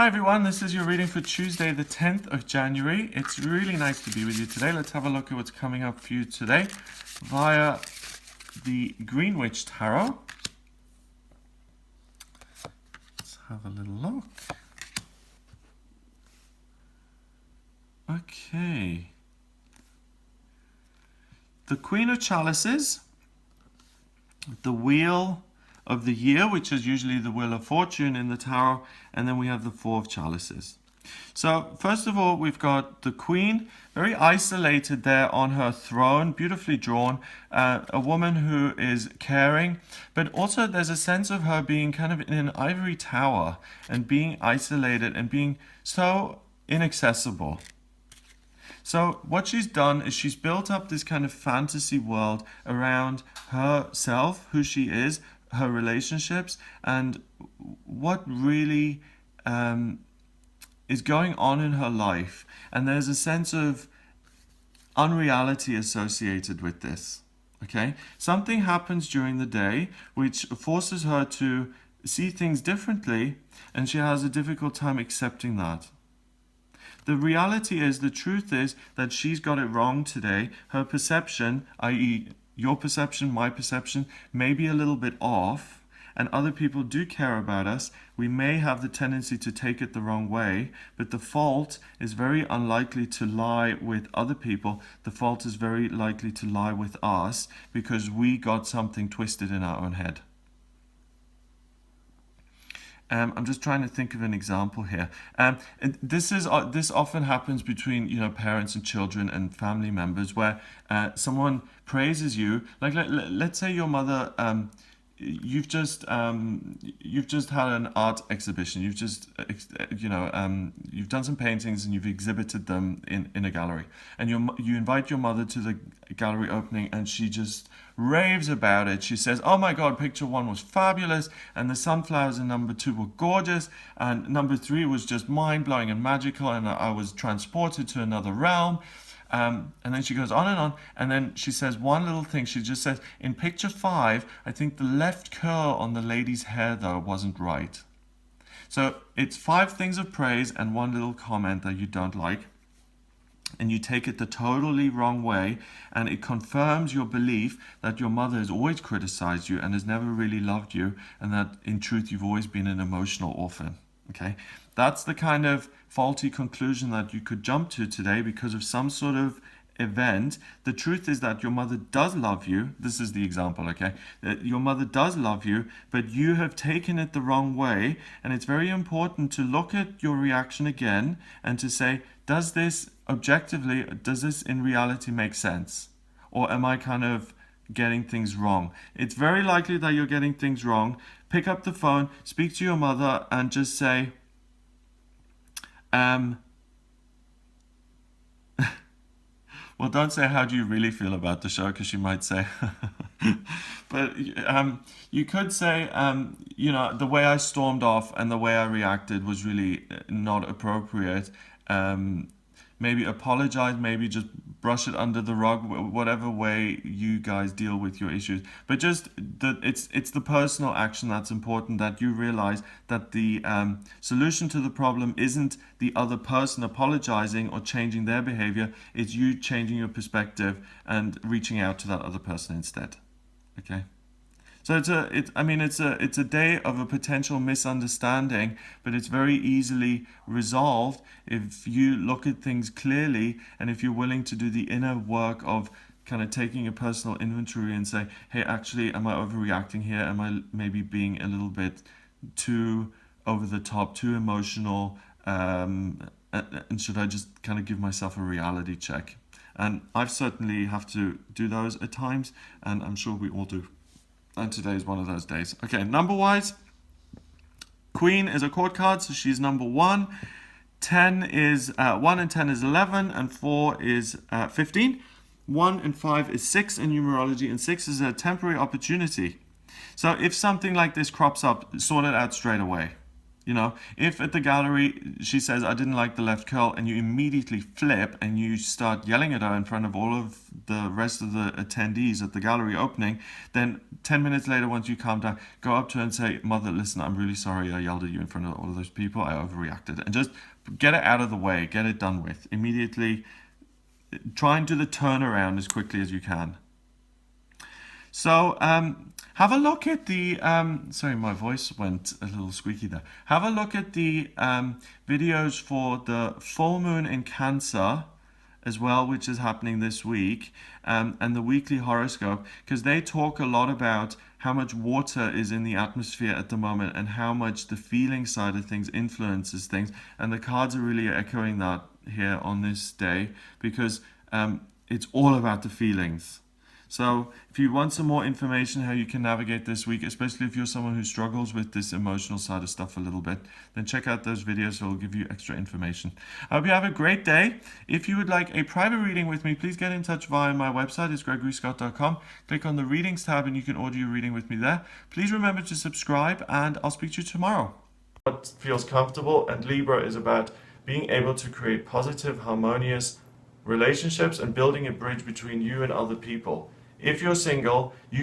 everyone, this is your reading for Tuesday the 10th of January. It's really nice to be with you today. Let's have a look at what's coming up for you today via the Greenwich Tarot. Let's have a little look. Okay. The Queen of Chalices, the Wheel of the Year, which is usually the Wheel of Fortune in the tarot, and then we have the Four of Chalices. So first of all, we've got the Queen, very isolated there on her throne, beautifully drawn, a woman who is caring, but also there's a sense of her being kind of in an ivory tower and being isolated and being so inaccessible. So what she's done is she's built up this kind of fantasy world around herself, who she is, her relationships, and what really is going on in her life. And there's a sense of unreality associated with this. Okay, something happens during the day which forces her to see things differently, and she has a difficult time accepting that. The reality is, the truth is that she's got it wrong today. Her perception, i.e. your perception, my perception, may be a little bit off, and other people do care about us. We may have the tendency to take it the wrong way, but the fault is very unlikely to lie with other people. The fault is very likely to lie with us because we got something twisted in our own head. I'm just trying to think of an example here. This often happens between parents and children and family members, where someone praises you. Like let's say your mother, you've just had an art exhibition. You've just you've done some paintings and you've exhibited them in a gallery, and you invite your mother to the gallery opening, and she just raves about it. She says, "Oh my God, picture 1 was fabulous, and the sunflowers in number 2 were gorgeous, and number 3 was just mind-blowing and magical, and I was transported to another realm." And then she goes on, and then she says one little thing. She just says, "In picture 5, I think the left curl on the lady's hair though wasn't right." So it's 5 things of praise and 1 little comment that you don't like, and you take it the totally wrong way, and it confirms your belief that your mother has always criticized you and has never really loved you, and that in truth you've always been an emotional orphan. Okay, that's the kind of faulty conclusion that you could jump to today because of some sort of event. The truth is that your mother does love you. This is the example, okay? That your mother does love you, but you have taken it the wrong way, and it's very important to look at your reaction again and to say, does this objectively, does this in reality make sense? Or am I kind of getting things wrong? It's very likely that you're getting things wrong. Pick up the phone, speak to your mother, and just say, well, don't say, "How do you really feel about the show?" because she might say, but you could say, the way I stormed off and the way I reacted was really not appropriate. Maybe apologize, maybe just brush it under the rug, whatever way you guys deal with your issues. But just it's the personal action that's important, that you realize that the solution to the problem isn't the other person apologizing or changing their behavior. It's you changing your perspective and reaching out to that other person instead. Okay? So it's a day of a potential misunderstanding, but it's very easily resolved if you look at things clearly, and if you're willing to do the inner work of kind of taking a personal inventory and say, "Hey, actually, am I overreacting here? Am I maybe being a little bit too over the top, too emotional? And should I just kind of give myself a reality check?" And I've certainly have to do those at times, and I'm sure we all do. And today is one of those days. Okay, number-wise, Queen is a court card, so she's number 1. 10 is 1 and 10 is 11, and 4 is 15. 1 and 5 is 6 in numerology, and 6 is a temporary opportunity. So if something like this crops up, sort it out straight away. You know, if at the gallery she says, I didn't like the left curl, and you immediately flip and you start yelling at her in front of all of the rest of the attendees at the gallery opening, then 10 minutes later, once you calm down, go up to her and say, Mother, listen, I'm really sorry I yelled at you in front of all of those people. I overreacted. And just get it out of the way, get it done with. Immediately try and do the turnaround as quickly as you can. So have a look at the, sorry, my voice went a little squeaky there. Have a look at the videos for the full moon in Cancer as well, which is happening this week, and the weekly horoscope, because they talk a lot about how much water is in the atmosphere at the moment and how much the feeling side of things influences things. And the cards are really echoing that here on this day, because it's all about the feelings. So if you want some more information how you can navigate this week, especially if you're someone who struggles with this emotional side of stuff a little bit, then check out those videos. It'll give you extra information. I hope you have a great day. If you would like a private reading with me, please get in touch via my website. It's gregoryscott.com. Click on the readings tab and you can order your reading with me there. Please remember to subscribe, and I'll speak to you tomorrow. What feels comfortable, and Libra is about being able to create positive, harmonious relationships and building a bridge between you and other people. If you're single, you